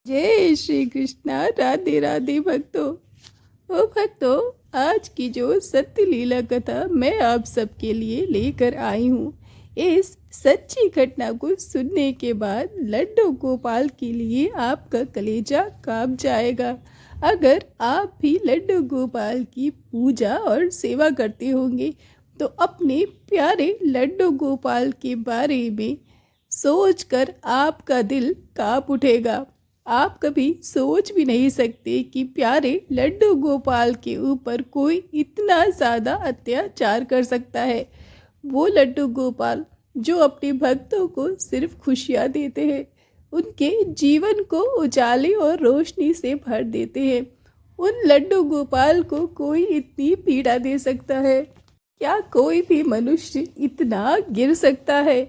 जय श्री कृष्णा। राधे राधे भक्तों। ओ भक्तों, आज की जो सत्य लीला कथा मैं आप सबके लिए लेकर आई हूँ, इस सच्ची घटना को सुनने के बाद लड्डू गोपाल के लिए आपका कलेजा कांप जाएगा। अगर आप भी लड्डू गोपाल की पूजा और सेवा करते होंगे तो अपने प्यारे लड्डू गोपाल के बारे में सोचकर आपका दिल कांप उठेगा। आप कभी सोच भी नहीं सकते कि प्यारे लड्डू गोपाल के ऊपर कोई इतना ज़्यादा अत्याचार कर सकता है। वो लड्डू गोपाल जो अपने भक्तों को सिर्फ खुशियाँ देते हैं, उनके जीवन को उजाले और रोशनी से भर देते हैं। उन लड्डू गोपाल को कोई इतनी पीड़ा दे सकता है? क्या कोई भी मनुष्य इतना गिर सकता है?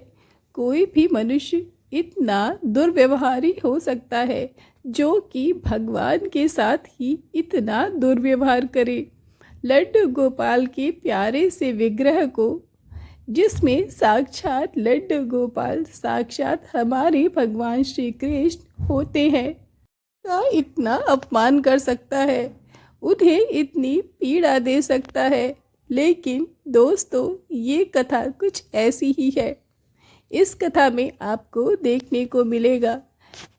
कोई भी मनुष्य इतना दुर्व्यवहारी हो सकता है जो कि भगवान के साथ ही इतना दुर्व्यवहार करे? लड्डू गोपाल के प्यारे से विग्रह को, जिसमें साक्षात लड्डू गोपाल साक्षात हमारे भगवान श्री कृष्ण होते हैं, का इतना अपमान कर सकता है, उन्हें इतनी पीड़ा दे सकता है? लेकिन दोस्तों, ये कथा कुछ ऐसी ही है। इस कथा में आपको देखने को मिलेगा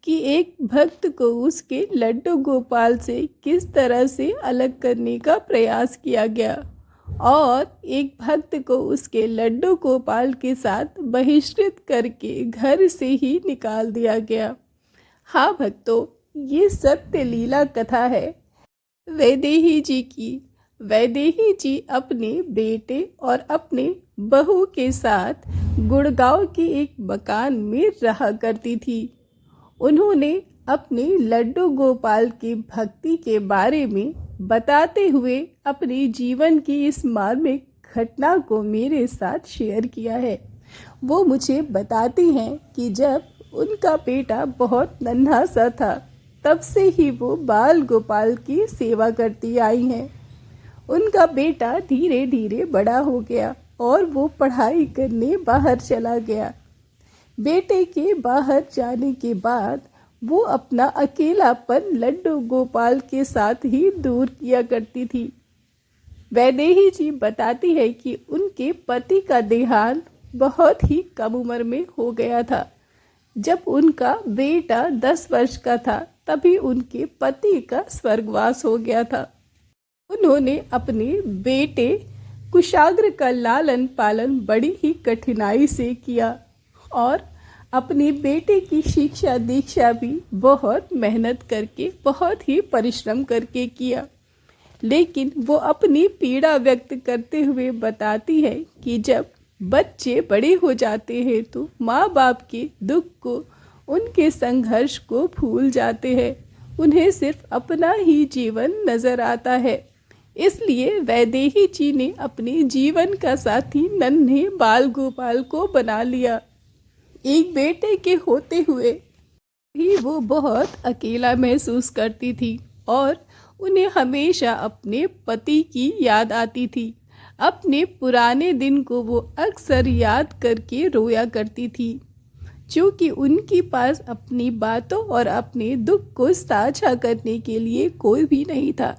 कि एक भक्त को उसके लड्डू गोपाल से किस तरह से अलग करने का प्रयास किया गया और एक भक्त को उसके लड्डू गोपाल के साथ बहिष्कृत करके घर से ही निकाल दिया गया। हाँ भक्तों, ये सत्य लीला कथा है वैदेही जी की। वैदेही जी अपने बेटे और अपने बहू के साथ गुड़गांव के एक मकान में रहा करती थी। उन्होंने अपने लड्डू गोपाल की भक्ति के बारे में बताते हुए अपने जीवन की इस मार्मिक घटना को मेरे साथ शेयर किया है। वो मुझे बताती हैं कि जब उनका बेटा बहुत नन्हा सा था, तब से ही वो बाल गोपाल की सेवा करती आई हैं। उनका बेटा धीरे धीरे बड़ा हो गया और वो पढ़ाई करने बाहर चला गया। बेटे के बाहर जाने के बाद वो अपना अकेलापन लड्डू गोपाल के साथ ही दूर किया करती थी। वैदेही जी बताती है कि उनके पति का देहांत बहुत ही कम उम्र में हो गया था। जब उनका बेटा 10 वर्ष का था, तभी उनके पति का स्वर्गवास हो गया था। उन्होंने अपने बेटे कुशाग्र का लालन पालन बड़ी ही कठिनाई से किया और अपने बेटे की शिक्षा दीक्षा भी बहुत मेहनत करके, बहुत ही परिश्रम करके किया। लेकिन वो अपनी पीड़ा व्यक्त करते हुए बताती है कि जब बच्चे बड़े हो जाते हैं तो माँ बाप के दुख को, उनके संघर्ष को भूल जाते हैं। उन्हें सिर्फ अपना ही जीवन नजर आता है। इसलिए वैदेही जी ने अपने जीवन का साथी नन्हे बाल गोपाल को बना लिया। एक बेटे के होते हुए भी वो बहुत अकेला महसूस करती थी और उन्हें हमेशा अपने पति की याद आती थी। अपने पुराने दिन को वो अक्सर याद करके रोया करती थी, क्योंकि उनके पास अपनी बातों और अपने दुख को साझा करने के लिए कोई भी नहीं था।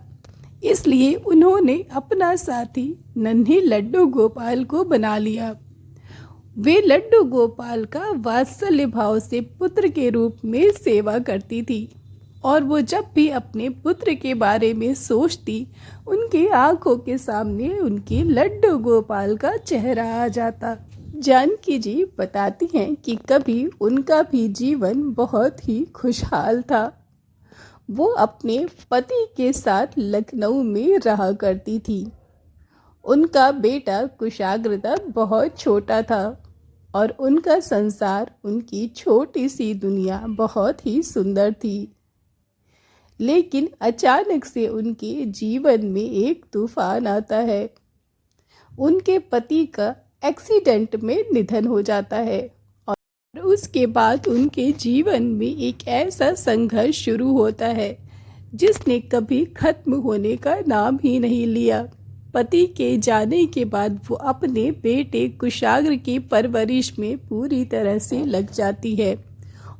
इसलिए उन्होंने अपना साथी नन्हे लड्डू गोपाल को बना लिया। वे लड्डू गोपाल का वात्सल्य भाव से पुत्र के रूप में सेवा करती थी और वो जब भी अपने पुत्र के बारे में सोचती, उनकी आंखों के सामने उनके लड्डू गोपाल का चेहरा आ जाता। जानकी जी बताती हैं कि कभी उनका भी जीवन बहुत ही खुशहाल था। वो अपने पति के साथ लखनऊ में रहा करती थी। उनका बेटा कुशाग्र बहुत छोटा था और उनका संसार, उनकी छोटी सी दुनिया बहुत ही सुंदर थी। लेकिन अचानक से उनके जीवन में एक तूफान आता है। उनके पति का एक्सीडेंट में निधन हो जाता है और उसके बाद उनके जीवन में एक ऐसा संघर्ष शुरू होता है जिसने कभी खत्म होने का नाम ही नहीं लिया। पति के जाने के बाद वो अपने बेटे कुशाग्र की परवरिश में पूरी तरह से लग जाती है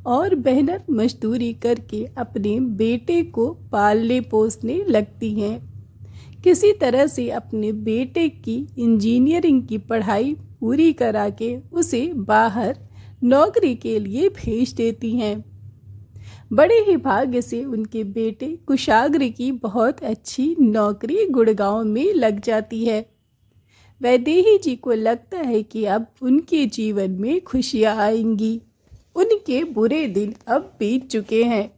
और मेहनत मजदूरी करके अपने बेटे को पालने पोसने लगती हैं। किसी तरह से अपने बेटे की इंजीनियरिंग की पढ़ाई पूरी करा के उसे बाहर नौकरी के लिए भेज देती हैं। बड़े ही भाग्य से उनके बेटे कुशाग्र की बहुत अच्छी नौकरी गुड़गांव में लग जाती है। वैदेही जी को लगता है कि अब उनके जीवन में खुशियाँ आएंगी। उनके बुरे दिन अब बीत चुके हैं,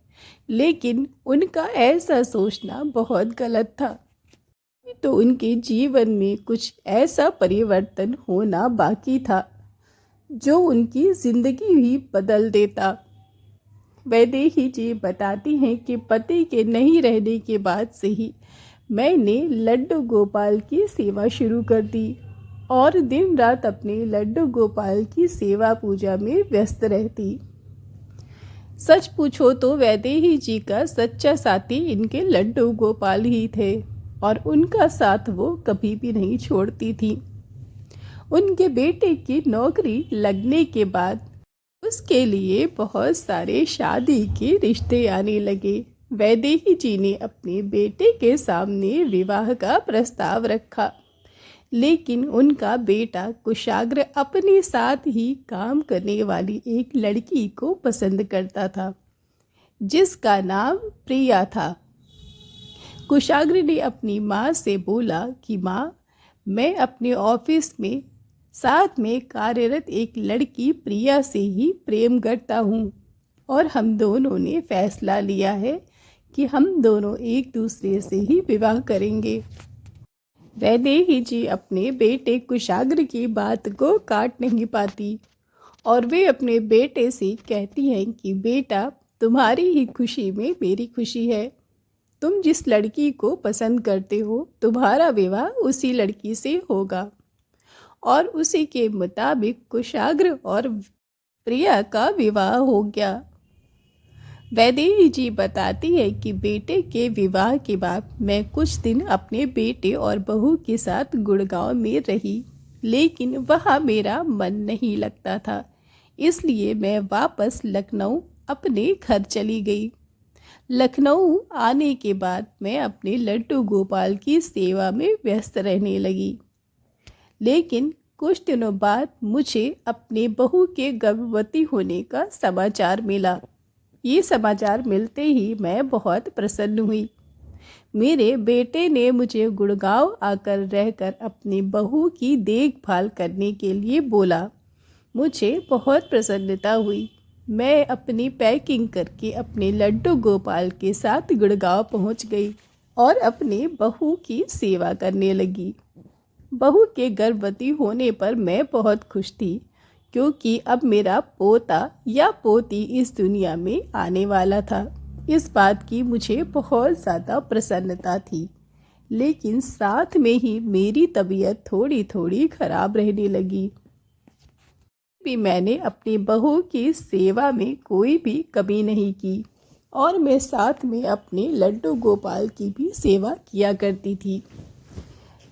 लेकिन उनका ऐसा सोचना बहुत गलत था। तो उनके जीवन में कुछ ऐसा परिवर्तन होना बाकी था जो उनकी जिंदगी ही बदल देता। वैदेही जी बताती हैं कि पति के नहीं रहने के बाद से ही मैंने लड्डू गोपाल की सेवा शुरू कर दी और दिन रात अपने लड्डू गोपाल की सेवा पूजा में व्यस्त रहती। सच पूछो तो वैदेही जी का सच्चा साथी इनके लड्डू गोपाल ही थे और उनका साथ वो कभी भी नहीं छोड़ती थी। उनके बेटे की नौकरी लगने के बाद उसके लिए बहुत सारे शादी के रिश्ते आने लगे। वैदेही जी ने अपने बेटे के सामने विवाह का प्रस्ताव रखा, लेकिन उनका बेटा कुशाग्र अपने साथ ही काम करने वाली एक लड़की को पसंद करता था, जिसका नाम प्रिया था। कुशाग्र ने अपनी माँ से बोला कि माँ, मैं अपने ऑफिस में साथ में कार्यरत एक लड़की प्रिया से ही प्रेम करता हूँ और हम दोनों ने फैसला लिया है कि हम दोनों एक दूसरे से ही विवाह करेंगे। वैदेही जी अपने बेटे कुशाग्र की बात को काट नहीं पाती और वे अपने बेटे से कहती हैं कि बेटा, तुम्हारी ही खुशी में मेरी खुशी है। तुम जिस लड़की को पसंद करते हो, तुम्हारा विवाह उसी लड़की से होगा। और उसी के मुताबिक कुशाग्र और प्रिया का विवाह हो गया। वैदेही जी बताती है कि बेटे के विवाह के बाद मैं कुछ दिन अपने बेटे और बहू के साथ गुड़गांव में रही, लेकिन वहाँ मेरा मन नहीं लगता था, इसलिए मैं वापस लखनऊ अपने घर चली गई। लखनऊ आने के बाद मैं अपने लड्डू गोपाल की सेवा में व्यस्त रहने लगी, लेकिन कुछ दिनों बाद मुझे अपने बहू के गर्भवती होने का समाचार मिला। ये समाचार मिलते ही मैं बहुत प्रसन्न हुई। मेरे बेटे ने मुझे गुड़गांव आकर रहकर अपनी बहू की देखभाल करने के लिए बोला। मुझे बहुत प्रसन्नता हुई। मैं अपनी पैकिंग करके अपने लड्डू गोपाल के साथ गुड़गांव पहुंच गई और अपनी बहू की सेवा करने लगी। बहू के गर्भवती होने पर मैं बहुत खुश थी, क्योंकि अब मेरा पोता या पोती इस दुनिया में आने वाला था। इस बात की मुझे बहुत ज़्यादा प्रसन्नता थी, लेकिन साथ में ही मेरी तबीयत थोड़ी थोड़ी खराब रहने लगी। भी मैंने अपनी बहू की सेवा में कोई भी कमी नहीं की और मैं साथ में अपने लड्डू गोपाल की भी सेवा किया करती थी।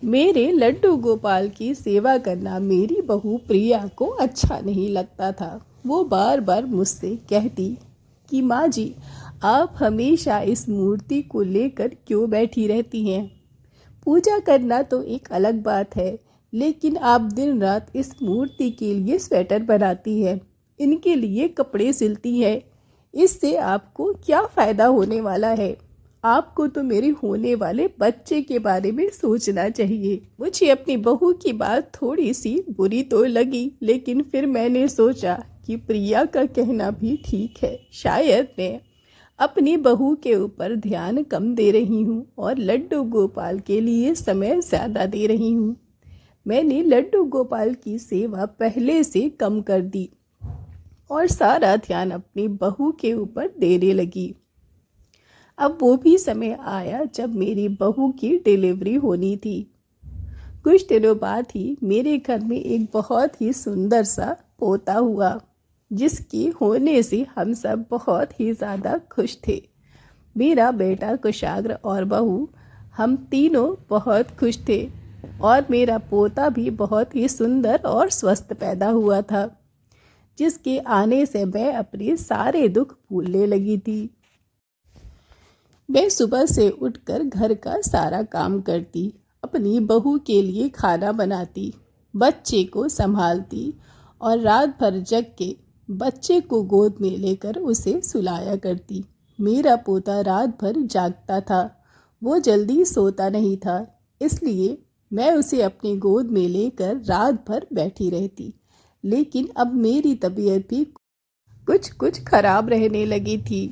मेरे लड्डू गोपाल की सेवा करना मेरी बहू प्रिया को अच्छा नहीं लगता था। वो बार बार मुझसे कहती कि माँ जी, आप हमेशा इस मूर्ति को लेकर क्यों बैठी रहती हैं? पूजा करना तो एक अलग बात है, लेकिन आप दिन रात इस मूर्ति के लिए स्वेटर बनाती है, इनके लिए कपड़े सिलती है। इससे आपको क्या फ़ायदा होने वाला है? आपको तो मेरे होने वाले बच्चे के बारे में सोचना चाहिए। मुझे अपनी बहू की बात थोड़ी सी बुरी तो लगी, लेकिन फिर मैंने सोचा कि प्रिया का कहना भी ठीक है। शायद मैं अपनी बहू के ऊपर ध्यान कम दे रही हूँ और लड्डू गोपाल के लिए समय ज़्यादा दे रही हूँ। मैंने लड्डू गोपाल की सेवा पहले से कम कर दी और सारा ध्यान अपनी बहू के ऊपर देने लगी। अब वो भी समय आया जब मेरी बहू की डिलीवरी होनी थी। कुछ दिनों बाद ही मेरे घर में एक बहुत ही सुंदर सा पोता हुआ, जिसकी होने से हम सब बहुत ही ज़्यादा खुश थे। मेरा बेटा कुशाग्र और बहू, हम तीनों बहुत खुश थे और मेरा पोता भी बहुत ही सुंदर और स्वस्थ पैदा हुआ था। जिसके आने से मैं अपने सारे दुख भूलने लगी थी। मैं सुबह से उठकर घर का सारा काम करती, अपनी बहू के लिए खाना बनाती, बच्चे को संभालती और रात भर जग के बच्चे को गोद में लेकर उसे सुलाया करती। मेरा पोता रात भर जागता था, वो जल्दी सोता नहीं था, इसलिए मैं उसे अपनी गोद में लेकर रात भर बैठी रहती। लेकिन अब मेरी तबीयत भी कुछ खराब रहने लगी थी।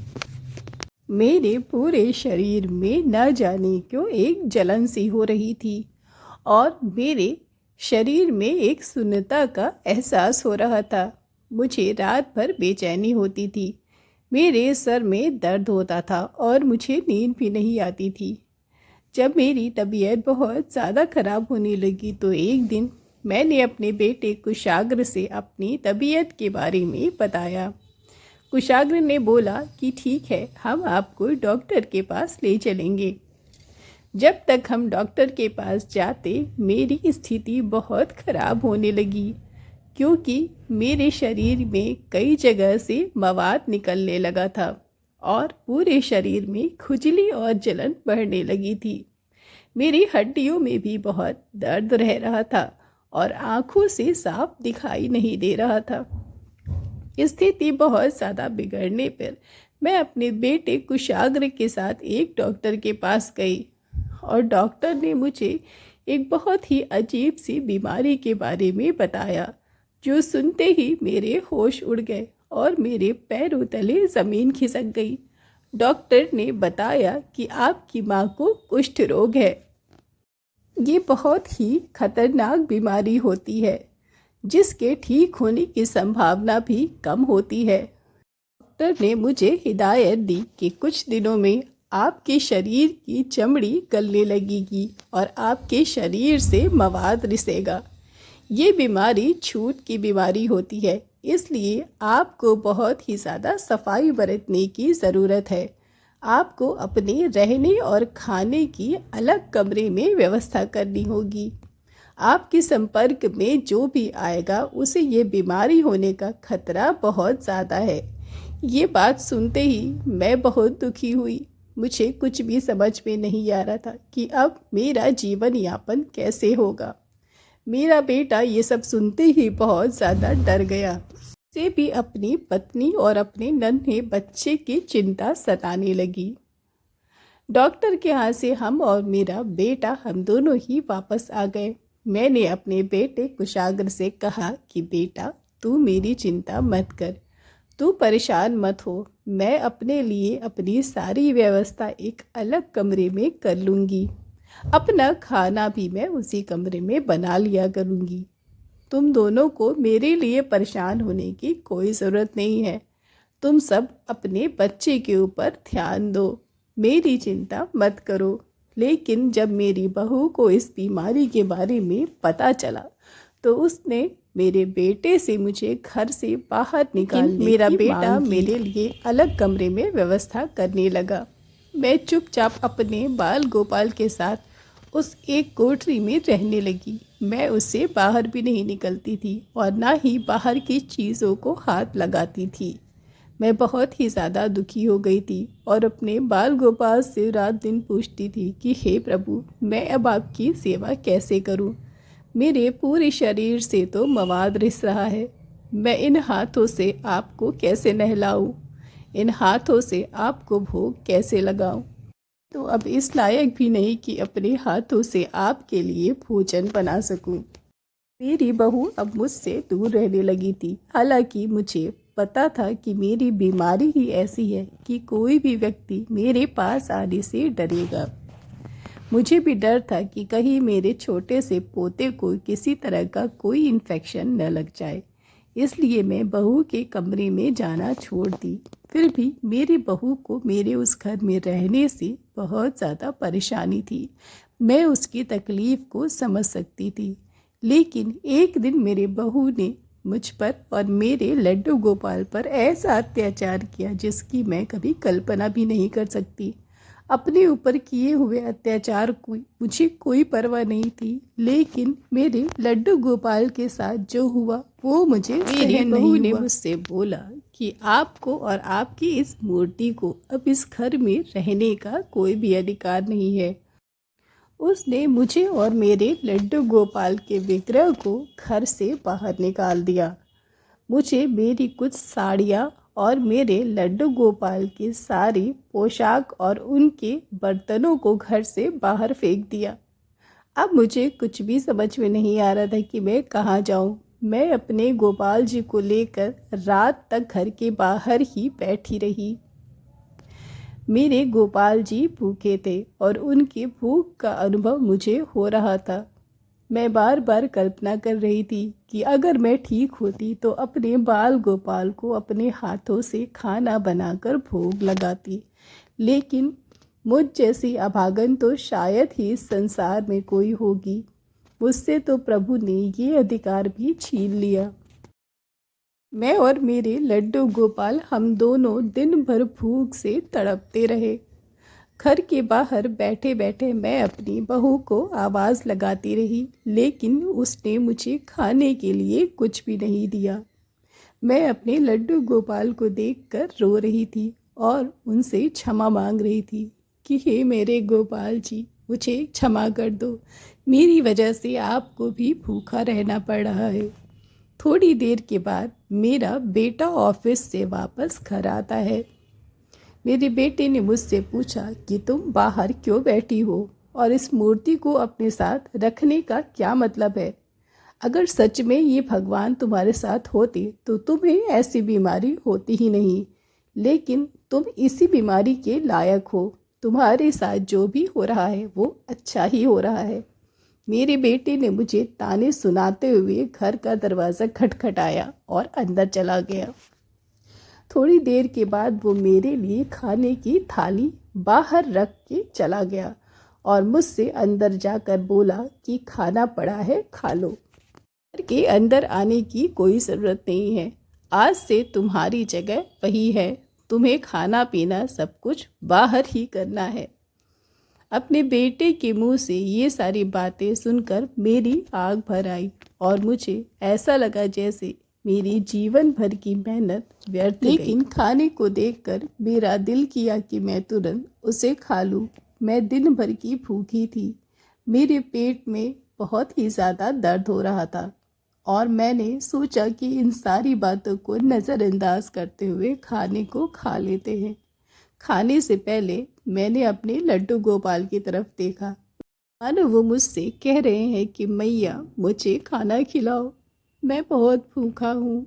मेरे पूरे शरीर में न जाने क्यों एक जलन सी हो रही थी और मेरे शरीर में एक सुन्नता का एहसास हो रहा था। मुझे रात भर बेचैनी होती थी, मेरे सर में दर्द होता था और मुझे नींद भी नहीं आती थी। जब मेरी तबीयत बहुत ज़्यादा ख़राब होने लगी तो एक दिन मैंने अपने बेटे कुशाग्र से अपनी तबीयत के बारे में बताया। कुशाग्र ने बोला कि ठीक है, हम आपको डॉक्टर के पास ले चलेंगे। जब तक हम डॉक्टर के पास जाते मेरी स्थिति बहुत ख़राब होने लगी, क्योंकि मेरे शरीर में कई जगह से मवाद निकलने लगा था और पूरे शरीर में खुजली और जलन बढ़ने लगी थी। मेरी हड्डियों में भी बहुत दर्द रह रहा था और आँखों से साफ दिखाई नहीं दे रहा था। स्थिति बहुत ज़्यादा बिगड़ने पर मैं अपने बेटे कुशाग्र के साथ एक डॉक्टर के पास गई और डॉक्टर ने मुझे एक बहुत ही अजीब सी बीमारी के बारे में बताया, जो सुनते ही मेरे होश उड़ गए और मेरे पैरों तले ज़मीन खिसक गई। डॉक्टर ने बताया कि आपकी माँ को कुष्ठ रोग है। ये बहुत ही खतरनाक बीमारी होती है, जिसके ठीक होने की संभावना भी कम होती है। डॉक्टर ने मुझे हिदायत दी कि कुछ दिनों में आपके शरीर की चमड़ी गलने लगेगी और आपके शरीर से मवाद रिसेगा। ये बीमारी छूत की बीमारी होती है, इसलिए आपको बहुत ही ज़्यादा सफाई बरतने की ज़रूरत है। आपको अपने रहने और खाने की अलग कमरे में व्यवस्था करनी होगी। आपके संपर्क में जो भी आएगा उसे ये बीमारी होने का खतरा बहुत ज़्यादा है। ये बात सुनते ही मैं बहुत दुखी हुई। मुझे कुछ भी समझ में नहीं आ रहा था कि अब मेरा जीवन यापन कैसे होगा। मेरा बेटा ये सब सुनते ही बहुत ज़्यादा डर गया। उसे भी अपनी पत्नी और अपने नन्हे बच्चे की चिंता सताने लगी। डॉक्टर के यहाँ से हम और मेरा बेटा हम दोनों ही वापस आ गए। मैंने अपने बेटे कुशाग्र से कहा कि बेटा, तू मेरी चिंता मत कर, तू परेशान मत हो, मैं अपने लिए अपनी सारी व्यवस्था एक अलग कमरे में कर लूँगी। अपना खाना भी मैं उसी कमरे में बना लिया करूँगी। तुम दोनों को मेरे लिए परेशान होने की कोई ज़रूरत नहीं है। तुम सब अपने बच्चे के ऊपर ध्यान दो, मेरी चिंता मत करो। लेकिन जब मेरी बहू को इस बीमारी के बारे में पता चला तो उसने मेरे बेटे से मुझे घर से बाहर निकालने मेरा बेटा मेरे लिए अलग कमरे में व्यवस्था करने लगा। मैं चुपचाप अपने बाल गोपाल के साथ उस एक कोठरी में रहने लगी। मैं उससे बाहर भी नहीं निकलती थी और ना ही बाहर की चीज़ों को हाथ लगाती थी। मैं बहुत ही ज़्यादा दुखी हो गई थी और अपने बाल गोपाल से रात दिन पूछती थी कि हे प्रभु, मैं अब आपकी सेवा कैसे करूं? मेरे पूरे शरीर से तो मवाद रिस रहा है। मैं इन हाथों से आपको कैसे नहलाऊं? इन हाथों से आपको भोग कैसे लगाऊं? तो अब इस लायक भी नहीं कि अपने हाथों से आपके लिए भोजन बना सकूं। मेरी बहू अब मुझसे दूर रहने लगी थी। हालांकि मुझे पता था कि मेरी बीमारी ही ऐसी है कि कोई भी व्यक्ति मेरे पास आने से डरेगा। मुझे भी डर था कि कहीं मेरे छोटे से पोते को किसी तरह का कोई इन्फेक्शन न लग जाए, इसलिए मैं बहू के कमरे में जाना छोड़ दी। फिर भी मेरी बहू को मेरे उस घर में रहने से बहुत ज़्यादा परेशानी थी। मैं उसकी तकलीफ़ को समझ सकती थी, लेकिन एक दिन मेरे बहू ने मुझ पर और मेरे लड्डू गोपाल पर ऐसा अत्याचार किया जिसकी मैं कभी कल्पना भी नहीं कर सकती। अपने ऊपर किए हुए अत्याचार की मुझे कोई परवाह नहीं थी, लेकिन मेरे लड्डू गोपाल के साथ जो हुआ वो मुझे मेरी बहू ने मुझसे बोला कि आपको और आपकी इस मूर्ति को अब इस घर में रहने का कोई भी अधिकार नहीं है। उसने मुझे और मेरे लड्डू गोपाल के विग्रह को घर से बाहर निकाल दिया। मुझे मेरी कुछ साड़ियाँ और मेरे लड्डू गोपाल की सारी पोशाक और उनके बर्तनों को घर से बाहर फेंक दिया। अब मुझे कुछ भी समझ में नहीं आ रहा था कि मैं कहाँ जाऊँ। मैं अपने गोपाल जी को लेकर रात तक घर के बाहर ही बैठी रही। मेरे गोपाल जी भूखे थे और उनकी भूख का अनुभव मुझे हो रहा था। मैं बार बार कल्पना कर रही थी कि अगर मैं ठीक होती तो अपने बाल गोपाल को अपने हाथों से खाना बनाकर भोग लगाती, लेकिन मुझ जैसी अभागन तो शायद ही इस संसार में कोई होगी। मुझसे तो प्रभु ने ये अधिकार भी छीन लिया। मैं और मेरे लड्डू गोपाल हम दोनों दिन भर भूख से तड़पते रहे। घर के बाहर बैठे बैठे मैं अपनी बहू को आवाज़ लगाती रही, लेकिन उसने मुझे खाने के लिए कुछ भी नहीं दिया। मैं अपने लड्डू गोपाल को देखकर रो रही थी और उनसे क्षमा मांग रही थी कि हे मेरे गोपाल जी, मुझे क्षमा कर दो। मेरी वजह से आपको भी भूखा रहना पड़ रहा है। थोड़ी देर के बाद मेरा बेटा ऑफिस से वापस घर आता है। मेरे बेटे ने मुझसे पूछा कि तुम बाहर क्यों बैठी हो और इस मूर्ति को अपने साथ रखने का क्या मतलब है। अगर सच में ये भगवान तुम्हारे साथ होते तो तुम्हें ऐसी बीमारी होती ही नहीं, लेकिन तुम इसी बीमारी के लायक हो। तुम्हारे साथ जो भी हो रहा है वो अच्छा ही हो रहा है। मेरे बेटे ने मुझे ताने सुनाते हुए घर का दरवाज़ा खटखटाया और अंदर चला गया। थोड़ी देर के बाद वो मेरे लिए खाने की थाली बाहर रख के चला गया और मुझसे अंदर जाकर बोला कि खाना पड़ा है, खा लो। घर के अंदर आने की कोई ज़रूरत नहीं है। आज से तुम्हारी जगह वही है। तुम्हें खाना पीना सब कुछ बाहर ही करना है। अपने बेटे के मुंह से ये सारी बातें सुनकर मेरी आग भर आई और मुझे ऐसा लगा जैसे मेरी जीवन भर की मेहनत व्यर्थ गई। लेकिन खाने को देखकर मेरा दिल किया कि मैं तुरंत उसे खा लूं। मैं दिन भर की भूखी थी। मेरे पेट में बहुत ही ज़्यादा दर्द हो रहा था और मैंने सोचा कि इन सारी बातों को नज़रअंदाज करते हुए खाने को खा लेते हैं। खाने से पहले मैंने अपने लड्डू गोपाल की तरफ देखा, मानो वो मुझसे कह रहे हैं कि मैया मुझे खाना खिलाओ, मैं बहुत भूखा हूँ।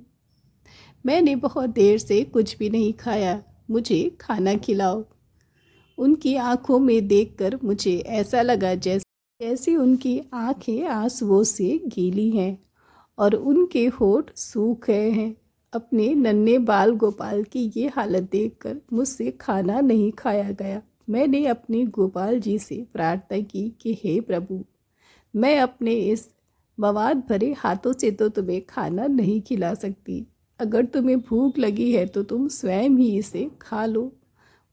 मैंने बहुत देर से कुछ भी नहीं खाया, मुझे खाना खिलाओ। उनकी आंखों में देखकर मुझे ऐसा लगा जैसे उनकी आंखें आंसुओं से गीली हैं और उनके होंठ सूख गए हैं। अपने नन्हे बाल गोपाल की ये हालत देखकर मुझसे खाना नहीं खाया गया। मैंने अपने गोपाल जी से प्रार्थना की कि हे प्रभु, मैं अपने इस मवाद भरे हाथों से तो तुम्हें खाना नहीं खिला सकती। अगर तुम्हें भूख लगी है तो तुम स्वयं ही इसे खा लो।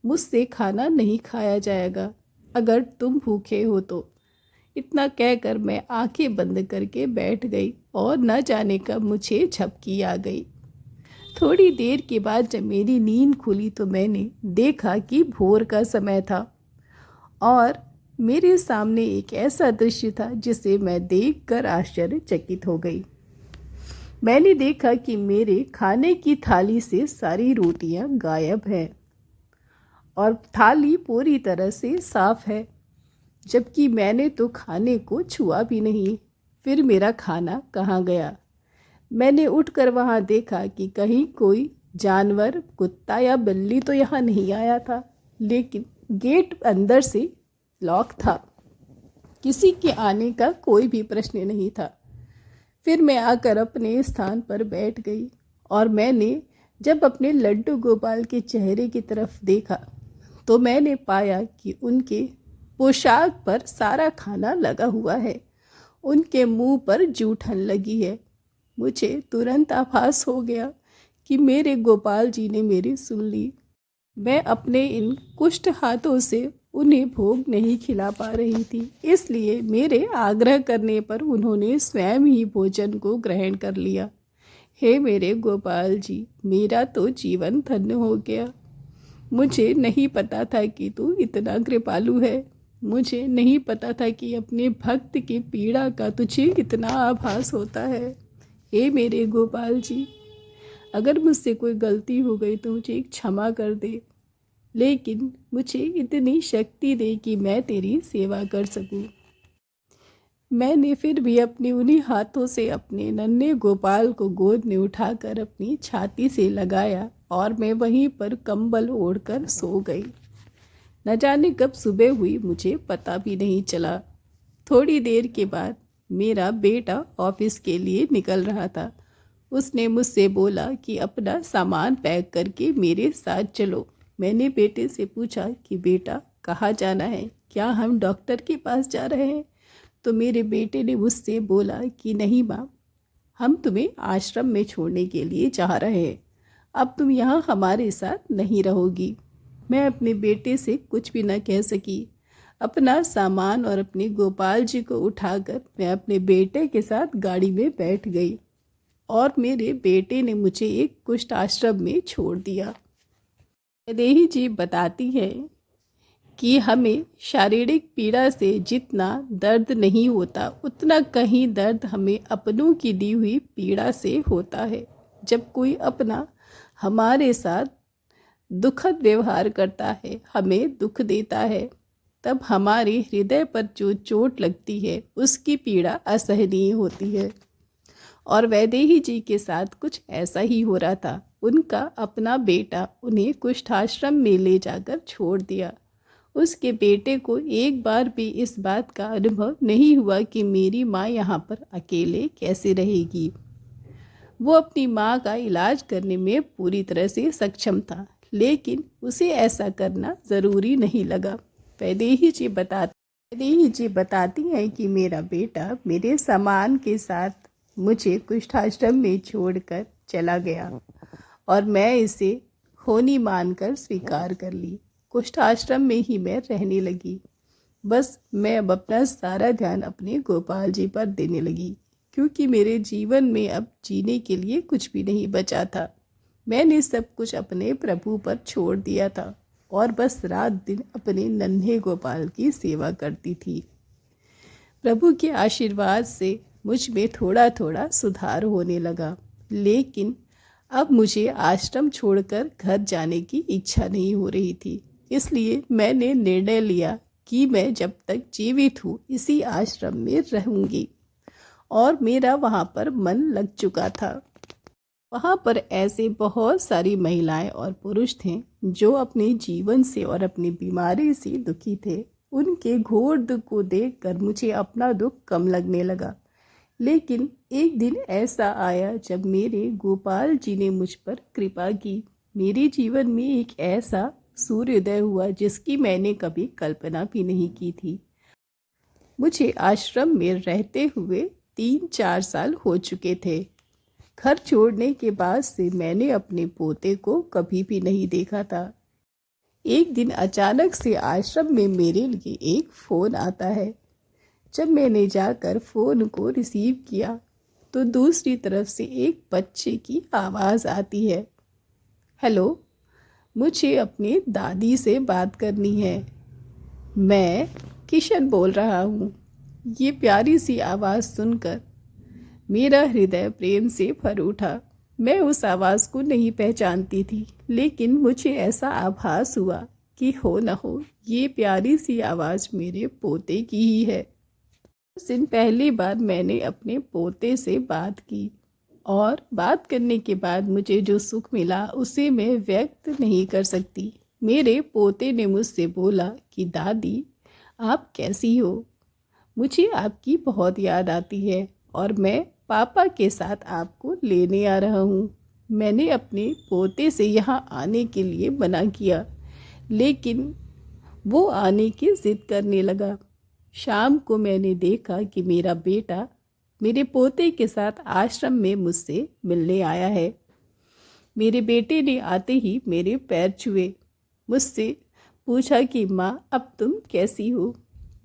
मुझसे खाना नहीं खाया जाएगा अगर तुम भूखे हो तो। इतना कहकर मैं आंखें बंद करके बैठ गई और न जाने कब मुझे झपकी आ गई। थोड़ी देर के बाद जब मेरी नींद खुली तो मैंने देखा कि भोर का समय था और मेरे सामने एक ऐसा दृश्य था जिसे मैं देखकर आश्चर्यचकित हो गई। मैंने देखा कि मेरे खाने की थाली से सारी रोटियां गायब हैं और थाली पूरी तरह से साफ है, जबकि मैंने तो खाने को छुआ भी नहीं। फिर मेरा खाना कहाँ गया? मैंने उठकर वहाँ देखा कि कहीं कोई जानवर, कुत्ता या बिल्ली तो यहाँ नहीं आया था, लेकिन गेट अंदर से लॉक था। किसी के आने का कोई भी प्रश्न नहीं था। फिर मैं आकर अपने स्थान पर बैठ गई और मैंने जब अपने लड्डू गोपाल के चेहरे की तरफ देखा तो मैंने पाया कि उनके पोशाक पर सारा खाना लगा हुआ है, उनके मुंह पर जूठन लगी है। मुझे तुरंत आभास हो गया कि मेरे गोपाल जी ने मेरी सुन ली। मैं अपने इन कुष्ठ हाथों से उन्हें भोग नहीं खिला पा रही थी, इसलिए मेरे आग्रह करने पर उन्होंने स्वयं ही भोजन को ग्रहण कर लिया। हे मेरे गोपाल जी, मेरा तो जीवन धन्य हो गया। मुझे नहीं पता था कि तू इतना कृपालु है। मुझे नहीं पता था कि अपने भक्त की पीड़ा का तुझे इतना आभास होता है। हे मेरे गोपाल जी, अगर मुझसे कोई गलती हो गई तो मुझे क्षमा कर दे, लेकिन मुझे इतनी शक्ति दे कि मैं तेरी सेवा कर सकूं। मैंने फिर भी अपने उन्हीं हाथों से अपने नन्हे गोपाल को गोद में उठाकर अपनी छाती से लगाया और मैं वहीं पर कंबल ओढ़कर सो गई। न जाने कब सुबह हुई, मुझे पता भी नहीं चला। थोड़ी देर के बाद मेरा बेटा ऑफिस के लिए निकल रहा था। उसने मुझसे बोला कि अपना सामान पैक करके मेरे साथ चलो। मैंने बेटे से पूछा कि बेटा कहाँ जाना है, क्या हम डॉक्टर के पास जा रहे हैं? तो मेरे बेटे ने मुझसे बोला कि नहीं माँ, हम तुम्हें आश्रम में छोड़ने के लिए जा रहे हैं। अब तुम यहाँ हमारे साथ नहीं रहोगी। मैं अपने बेटे से कुछ भी न कह सकी। अपना सामान और अपने गोपाल जी को उठाकर मैं अपने बेटे के साथ गाड़ी में बैठ गई और मेरे बेटे ने मुझे एक कुष्ठ आश्रम में छोड़ दिया। वैदेही जी बताती हैं कि हमें शारीरिक पीड़ा से जितना दर्द नहीं होता, उतना कहीं दर्द हमें अपनों की दी हुई पीड़ा से होता है। जब कोई अपना हमारे साथ दुखद व्यवहार करता है, हमें दुख देता है, तब हमारे हृदय पर जो चोट लगती है उसकी पीड़ा असहनीय होती है। और वैदेही जी के साथ कुछ ऐसा ही हो रहा था। उनका अपना बेटा उन्हें कुष्ठाश्रम में ले जाकर छोड़ दिया। उसके बेटे को एक बार भी इस बात का अनुभव नहीं हुआ कि मेरी माँ यहाँ पर अकेले कैसे रहेगी। वो अपनी माँ का इलाज करने में पूरी तरह से सक्षम था, लेकिन उसे ऐसा करना ज़रूरी नहीं लगा। वैदेही जी बताती हैं कि मेरा बेटा मेरे सामान के साथ मुझे कुष्ठाश्रम में छोड़कर चला गया और मैं इसे होनी मानकर स्वीकार कर ली। कुष्ठाश्रम में ही मैं रहने लगी। बस मैं अब अपना सारा ध्यान अपने गोपाल जी पर देने लगी, क्योंकि मेरे जीवन में अब जीने के लिए कुछ भी नहीं बचा था। मैंने सब कुछ अपने प्रभु पर छोड़ दिया था और बस रात दिन अपने नन्हे गोपाल की सेवा करती थी। प्रभु के आशीर्वाद से मुझ में थोड़ा थोड़ा सुधार होने लगा, लेकिन अब मुझे आश्रम छोड़कर घर जाने की इच्छा नहीं हो रही थी। इसलिए मैंने निर्णय लिया कि मैं जब तक जीवित हूँ इसी आश्रम में रहूँगी, और मेरा वहाँ पर मन लग चुका था। वहाँ पर ऐसे बहुत सारी महिलाएं और पुरुष थे जो अपने जीवन से और अपनी बीमारी से दुखी थे। उनके घोर दुख को देखकर मुझे अपना दुख कम लगने लगा। लेकिन एक दिन ऐसा आया जब मेरे गोपाल जी ने मुझ पर कृपा की। मेरे जीवन में एक ऐसा सूर्योदय हुआ जिसकी मैंने कभी कल्पना भी नहीं की थी। मुझे आश्रम में रहते हुए 3-4 साल हो चुके थे। घर छोड़ने के बाद से मैंने अपने पोते को कभी भी नहीं देखा था। एक दिन अचानक से आश्रम में मेरे लिए एक फ़ोन आता है। जब मैंने जाकर फ़ोन को रिसीव किया तो दूसरी तरफ से एक बच्चे की आवाज़ आती है। हेलो, मुझे अपनी दादी से बात करनी है। मैं किशन बोल रहा हूँ। ये प्यारी सी आवाज़ सुनकर मेरा हृदय प्रेम से भर उठा। मैं उस आवाज़ को नहीं पहचानती थी, लेकिन मुझे ऐसा आभास हुआ कि हो न हो ये प्यारी सी आवाज़ मेरे पोते की ही है। उस दिन पहली बार मैंने अपने पोते से बात की, और बात करने के बाद मुझे जो सुख मिला उसे मैं व्यक्त नहीं कर सकती। मेरे पोते ने मुझसे बोला कि दादी, आप कैसी हो? मुझे आपकी बहुत याद आती है और मैं पापा के साथ आपको लेने आ रहा हूँ। मैंने अपने पोते से यहाँ आने के लिए मना किया, लेकिन वो आने की ज़िद करने लगा। शाम को मैंने देखा कि मेरा बेटा मेरे पोते के साथ आश्रम में मुझसे मिलने आया है। मेरे बेटे ने आते ही मेरे पैर छुए, मुझसे पूछा कि माँ अब तुम कैसी हो।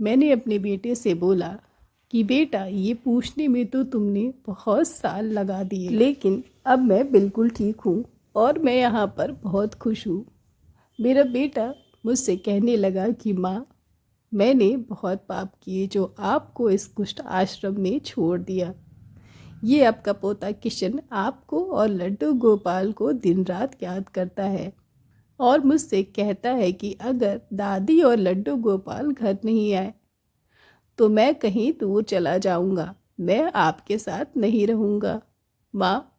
मैंने अपने बेटे से बोला कि बेटा ये पूछने में तो तुमने बहुत साल लगा दिए, लेकिन अब मैं बिल्कुल ठीक हूँ और मैं यहाँ पर बहुत खुश हूँ। मेरा बेटा मुझसे कहने लगा कि माँ मैंने बहुत पाप किए जो आपको इस कुष्ठ आश्रम में छोड़ दिया। ये आपका पोता किशन आपको और लड्डू गोपाल को दिन रात याद करता है और मुझसे कहता है कि अगर दादी और लड्डू गोपाल घर नहीं आए तो मैं कहीं दूर चला जाऊंगा, मैं आपके साथ नहीं रहूंगा। माँ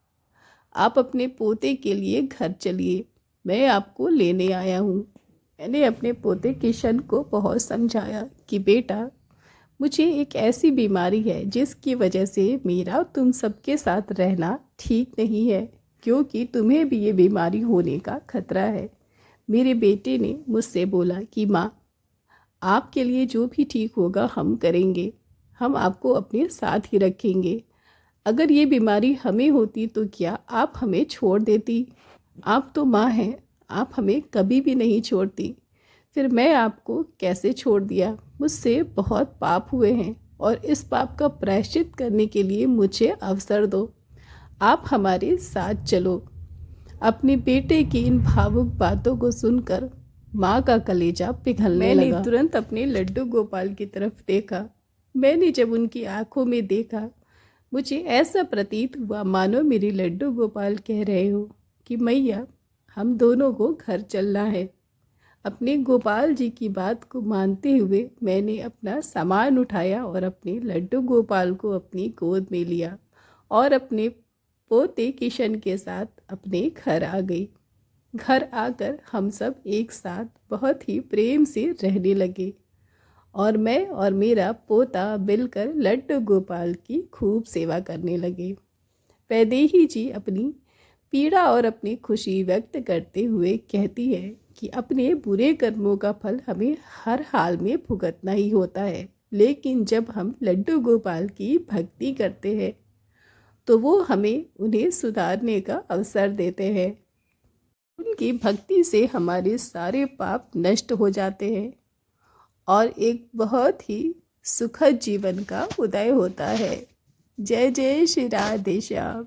आप अपने पोते के लिए घर चलिए, मैं आपको लेने आया हूँ। मैंने अपने पोते किशन को बहुत समझाया कि बेटा मुझे एक ऐसी बीमारी है जिसकी वजह से मेरा तुम सबके साथ रहना ठीक नहीं है, क्योंकि तुम्हें भी ये बीमारी होने का खतरा है। मेरे बेटे ने मुझसे बोला कि माँ आपके लिए जो भी ठीक होगा हम करेंगे, हम आपको अपने साथ ही रखेंगे। अगर ये बीमारी हमें होती तो क्या आप हमें छोड़ देती? आप तो माँ हैं, आप हमें कभी भी नहीं छोड़ती, फिर मैं आपको कैसे छोड़ दिया? मुझसे बहुत पाप हुए हैं और इस पाप का प्रायश्चित करने के लिए मुझे अवसर दो, आप हमारे साथ चलो। अपने बेटे की इन भावुक बातों को सुनकर माँ का कलेजा पिघलने लगा। मैंने तुरंत अपने लड्डू गोपाल की तरफ देखा। मैंने जब उनकी आंखों में देखा, मुझे ऐसा प्रतीत हुआ मानो मेरे लड्डू गोपाल कह रहे हो कि मैया हम दोनों को घर चलना है। अपने गोपाल जी की बात को मानते हुए मैंने अपना सामान उठाया और अपने लड्डू गोपाल को अपनी गोद में लिया और अपने पोते किशन के साथ अपने घर आ गई। घर आकर हम सब एक साथ बहुत ही प्रेम से रहने लगे और मैं और मेरा पोता मिलकर लड्डू गोपाल की खूब सेवा करने लगे। वैदेही जी अपनी पीड़ा और अपनी खुशी व्यक्त करते हुए कहती है कि अपने बुरे कर्मों का फल हमें हर हाल में भुगतना ही होता है, लेकिन जब हम लड्डू गोपाल की भक्ति करते हैं तो वो हमें उन्हें सुधारने का अवसर देते हैं। उनकी भक्ति से हमारे सारे पाप नष्ट हो जाते हैं और एक बहुत ही सुखद जीवन का उदय होता है। जय जय श्री राधे श्याम।